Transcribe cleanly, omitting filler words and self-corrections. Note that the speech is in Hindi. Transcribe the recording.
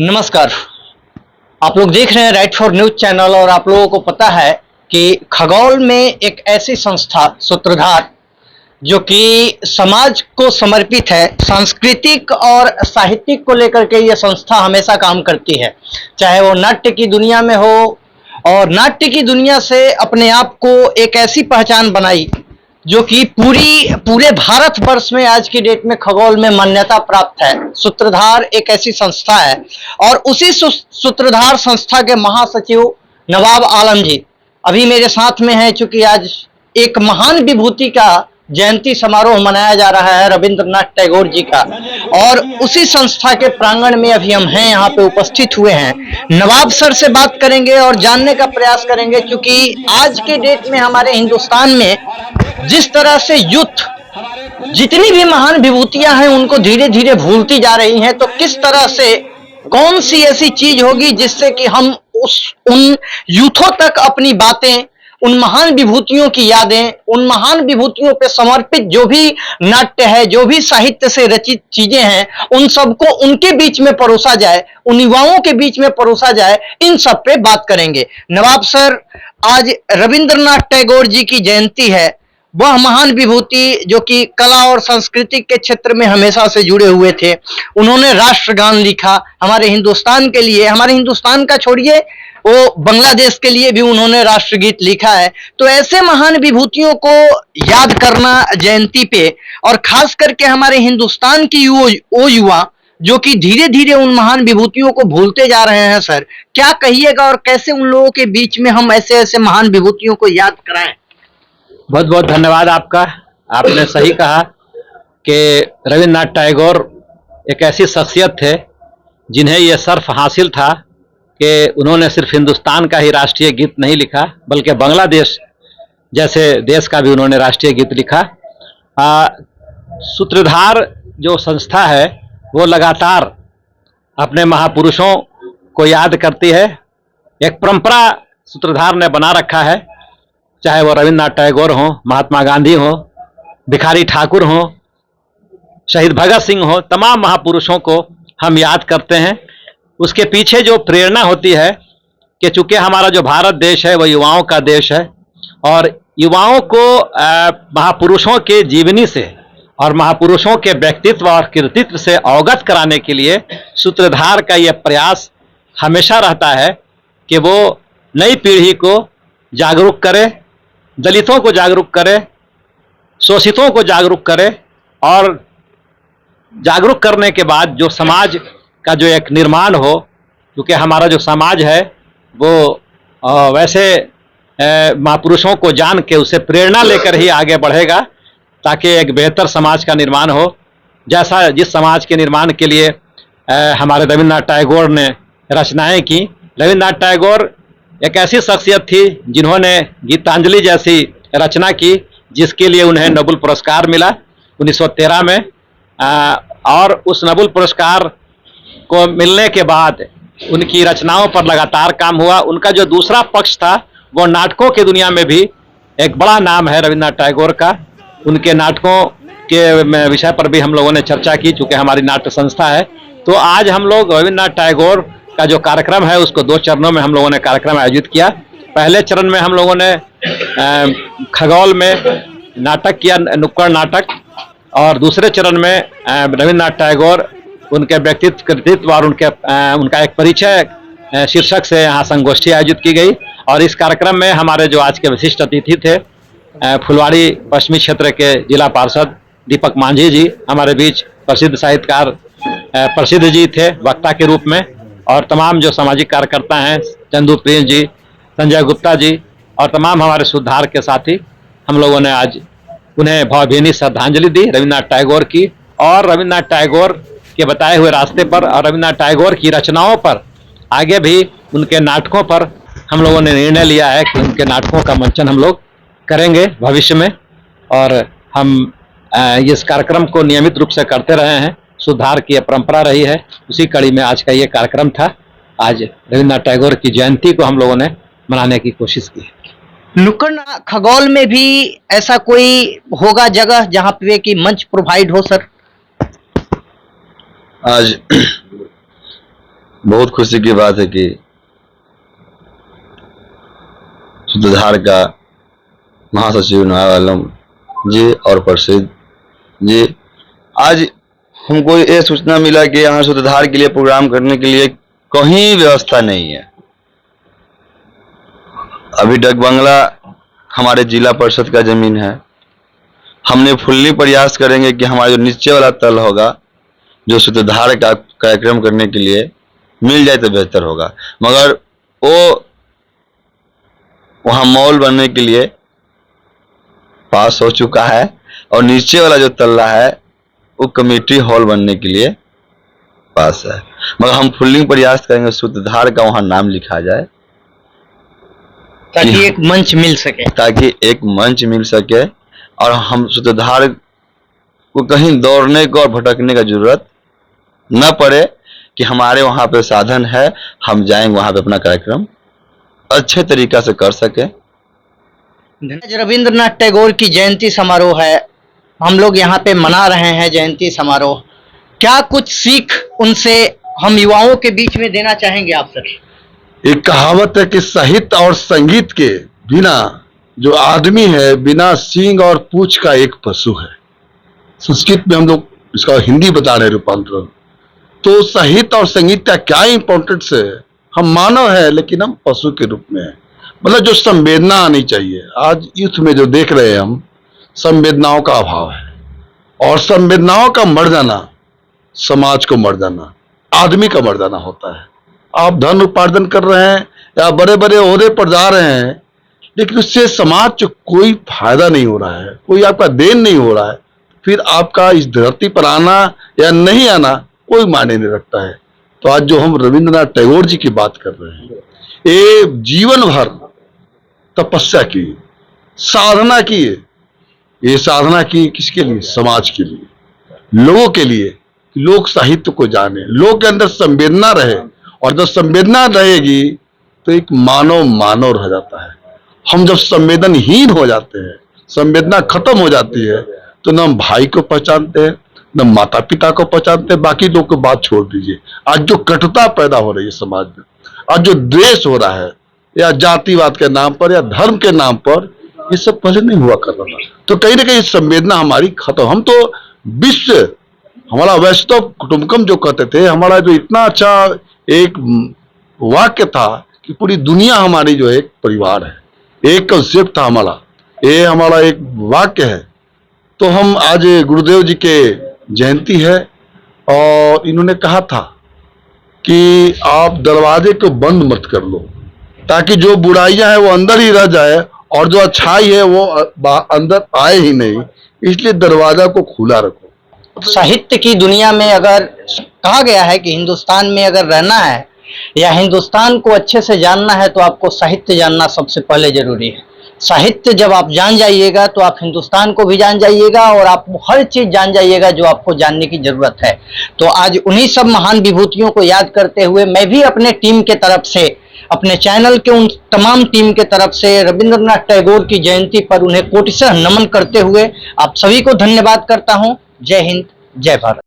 नमस्कार। आप लोग देख रहे हैं राइट फॉर न्यूज चैनल और आप लोगों को पता है कि खगोल में एक ऐसी संस्था सूत्रधार जो कि समाज को समर्पित है, सांस्कृतिक और साहित्यिक को लेकर के ये संस्था हमेशा काम करती है, चाहे वो नाट्य की दुनिया में हो, और नाट्य की दुनिया से अपने आप को एक ऐसी पहचान बनाई जो कि पूरे भारतवर्ष में आज की डेट में खगोल में मान्यता प्राप्त है। सूत्रधार एक ऐसी संस्था है और उसी सूत्रधार संस्था के महासचिव नवाब आलम जी अभी मेरे साथ में है। चूंकि आज एक महान विभूति का जयंती समारोह मनाया जा रहा है रविंद्रनाथ टैगोर जी का, और उसी संस्था के प्रांगण में अभी हम हैं, यहाँ पे उपस्थित हुए हैं। नवाब सर से बात करेंगे और जानने का प्रयास करेंगे, क्योंकि आज के डेट में हमारे हिंदुस्तान में जिस तरह से यूथ जितनी भी महान विभूतियां हैं उनको धीरे धीरे भूलती जा रही हैं, तो किस तरह से कौन सी ऐसी चीज होगी जिससे कि हम उन यूथों तक अपनी बातें, उन महान विभूतियों की यादें, उन महान विभूतियों पे समर्पित जो भी नाट्य है, जो भी साहित्य से रचित चीजें हैं, उन सबको उनके बीच में परोसा जाए, उन युवाओं के बीच में परोसा जाए, इन सब पे बात करेंगे। नवाब सर, आज रविंद्रनाथ टैगोर जी की जयंती है, वह महान विभूति जो कि कला और संस्कृति के क्षेत्र में हमेशा से जुड़े हुए थे। उन्होंने राष्ट्रगान लिखा हमारे हिंदुस्तान के लिए, हमारे हिंदुस्तान का छोड़िए, वो बांग्लादेश के लिए भी उन्होंने राष्ट्रगीत लिखा है। तो ऐसे महान विभूतियों को याद करना जयंती पे, और खास करके हमारे हिंदुस्तान की वो युवा जो कि धीरे धीरे उन महान विभूतियों को भूलते जा रहे हैं, सर क्या कहिएगा और कैसे उन लोगों के बीच में हम ऐसे ऐसे महान विभूतियों को याद कराएं? बहुत बहुत धन्यवाद आपका। आपने सही कहा कि रविंद्रनाथ टैगोर एक ऐसी शख्सियत थे जिन्हें यह शर्फ हासिल था कि उन्होंने सिर्फ हिंदुस्तान का ही राष्ट्रीय गीत नहीं लिखा, बल्कि बांग्लादेश जैसे देश का भी उन्होंने राष्ट्रीय गीत लिखा। सूत्रधार जो संस्था है वो लगातार अपने महापुरुषों को याद करती है। एक परंपरा सूत्रधार ने बना रखा है, चाहे वो रविंद्रनाथ टैगोर हो, महात्मा गांधी हो, भिखारी ठाकुर हो, शहीद भगत सिंह हो, तमाम महापुरुषों को हम याद करते हैं। उसके पीछे जो प्रेरणा होती है कि चूंकि हमारा जो भारत देश है वह युवाओं का देश है, और युवाओं को महापुरुषों के जीवनी से और महापुरुषों के व्यक्तित्व और कृतित्व से अवगत कराने के लिए सूत्रधार का यह प्रयास हमेशा रहता है कि वो नई पीढ़ी को जागरूक करे, दलितों को जागरूक करे, शोषितों को जागरूक करे, और जागरूक करने के बाद जो समाज का जो एक निर्माण हो, क्योंकि हमारा जो समाज है वो वैसे महापुरुषों को जान के उसे प्रेरणा लेकर ही आगे बढ़ेगा, ताकि एक बेहतर समाज का निर्माण हो। जैसा जिस समाज के निर्माण के लिए हमारे रविंद्रनाथ टैगोर ने रचनाएं की। रविंद्रनाथ टैगोर एक ऐसी शख्सियत थी जिन्होंने गीतांजलि जैसी रचना की, जिसके लिए उन्हें नोबेल पुरस्कार मिला 1913 में। और उस नोबेल पुरस्कार को मिलने के बाद उनकी रचनाओं पर लगातार काम हुआ। उनका जो दूसरा पक्ष था वो नाटकों की दुनिया में भी एक बड़ा नाम है रविंद्रनाथ टैगोर का। उनके नाटकों के विषय पर भी हम लोगों ने चर्चा की, चूँकि हमारी नाट्य संस्था है। तो आज हम लोग रविंद्रनाथ टैगोर का जो कार्यक्रम है उसको 2 चरणों में हम लोगों ने कार्यक्रम आयोजित किया। पहले चरण में हम लोगों ने खगोल में नाटक किया, नुक्कड़ नाटक, और दूसरे चरण में रविंद्रनाथ टैगोर, उनके व्यक्तित्व, कृतित्व और उनका एक परिचय शीर्षक से यहाँ संगोष्ठी आयोजित की गई। और इस कार्यक्रम में हमारे जो आज के विशिष्ट अतिथि थे, फुलवाड़ी पश्चिमी क्षेत्र के जिला पार्षद दीपक मांझी जी हमारे बीच प्रसिद्ध साहित्यकार प्रसिद्ध जी थे वक्ता के रूप में, और तमाम जो सामाजिक कार्यकर्ता हैं, चंदू प्रिंस जी, संजय गुप्ता जी और तमाम हमारे सुधार के साथी, हम लोगों ने आज उन्हें भावभीनी श्रद्धांजलि दी रविंद्रनाथ टैगोर की। और रविंद्रनाथ टैगोर के बताए हुए रास्ते पर और रविंद्रनाथ टैगोर की रचनाओं पर, आगे भी उनके नाटकों पर हम लोगों ने निर्णय लिया है कि उनके नाटकों का मंचन हम लोग करेंगे भविष्य में, और हम इस कार्यक्रम को नियमित रूप से करते रहे हैं। सुधार की परंपरा रही है, उसी कड़ी में आज का ये कार्यक्रम था। आज रविंद्रनाथ टैगोर की जयंती को हम लोगों ने मनाने की कोशिश की है। नुक्कड़ खगोल में भी ऐसा कोई होगा जगह जहां पे कि मंच प्रोवाइड हो, सर? आज बहुत खुशी की बात है कि सूत्रधार का महासचिव नवाब आलम जी और प्रसिद्ध जी, आज हमको ये सूचना मिला कि यहाँ सूत्रधार के लिए प्रोग्राम करने के लिए कहीं व्यवस्था नहीं है। अभी डक बंगला हमारे जिला परिषद का जमीन है। हमने फुल्ली प्रयास करेंगे कि हमारा जो नीचे वाला तल होगा, जो सूत्रधार का कार्यक्रम करने के लिए मिल जाए तो बेहतर होगा, मगर वो वहाँ मॉल बनने के लिए पास हो चुका है और नीचे वाला जो तल्ला है वो कमेटी हॉल बनने के लिए पास है। मगर हम फुल्ली प्रयास करेंगे सूत्रधार का वहाँ नाम लिखा जाए ताकि एक मंच मिल सके, ताकि एक मंच मिल सके और हम सूत्रधार को कहीं दौड़ने को और भटकने का जरूरत न पड़े कि हमारे वहाँ पे साधन है, हम जाएंगे वहाँ पे अपना कार्यक्रम अच्छे तरीका से कर सके। आज रविंद्रनाथ टैगोर की जयंती समारोह है, हम लोग यहाँ पे मना रहे हैं जयंती समारोह। क्या कुछ सीख उनसे हम युवाओं के बीच में देना चाहेंगे आप सर? एक कहावत है कि साहित्य और संगीत के बिना जो आदमी है बिना सींग और पूंछ का एक पशु है। संस्कृत में हम लोग इसका हिंदी बता रहे रूपांतरण। तो साहित्य और संगीत का क्या इंपॉर्टेंस है? हम मानव है लेकिन हम पशु के रूप में है। मतलब जो संवेदना आनी चाहिए, आज युद्ध में जो देख रहे हैं हम, संवेदनाओं का अभाव है और संवेदनाओं का मर जाना समाज को मर जाना, आदमी का मर जाना होता है। आप धन उपार्जन कर रहे हैं या बड़े बड़े ओहदे पर जा रहे हैं, लेकिन उससे समाज को कोई फायदा नहीं हो रहा है, कोई आपका देन नहीं हो रहा है, फिर आपका इस धरती पर आना या नहीं आना कोई मायने नहीं रखता है। तो आज जो हम रविंद्रनाथ टैगोर जी की बात कर रहे हैं, ये जीवन भर तपस्या की, साधना की। ये साधना की किसके लिए? समाज के लिए, लोगों के लिए, लोग साहित्य को जाने, लोग के अंदर संवेदना रहे। और जब संवेदना रहेगी तो एक मानव मानव रह जाता है। हम जब संवेदनहीन हो जाते हैं, संवेदना खत्म हो जाती है, तो न हम भाई को पहचानते हैं, न माता पिता को पहचानते हैं, बाकी लोग को बात छोड़ दीजिए। आज जो कटुता पैदा हो रही है समाज में, आज जो द्वेष हो रहा है या जातिवाद के नाम पर या धर्म के नाम पर, ये सब पहले नहीं हुआ करता था। तो कहीं ना कहीं संवेदना हमारी खत्म। हम तो विश्व, हमारा वैष्णव कुटुंबकम जो कहते थे, हमारा जो इतना अच्छा एक वाक्य था कि पूरी दुनिया हमारी जो एक परिवार है, एक कंसेप्ट था हमारा, ये हमारा एक वाक्य है। तो हम आज गुरुदेव जी के जयंती है और इन्होंने कहा था कि आप दरवाजे को बंद मत कर लो, ताकि जो बुराइयां हैं वो अंदर ही रह जाए और जो अच्छाई है वो अंदर आए ही नहीं, इसलिए दरवाजा को खुला रखो। साहित्य की दुनिया में अगर कहा गया है कि हिंदुस्तान में अगर रहना है या हिंदुस्तान को अच्छे से जानना है तो आपको साहित्य जानना सबसे पहले जरूरी है। साहित्य जब आप जान जाइएगा तो आप हिंदुस्तान को भी जान जाइएगा और आप हर चीज जान जाइएगा जो आपको जानने की जरूरत है। तो आज उन्हीं सब महान विभूतियों को याद करते हुए मैं भी अपने टीम के तरफ से, अपने चैनल के उन तमाम टीम के तरफ से रविंद्रनाथ टैगोर की जयंती पर उन्हें कोटिशः नमन करते हुए आप सभी को धन्यवाद करता हूं। जय हिंद, जय भारत।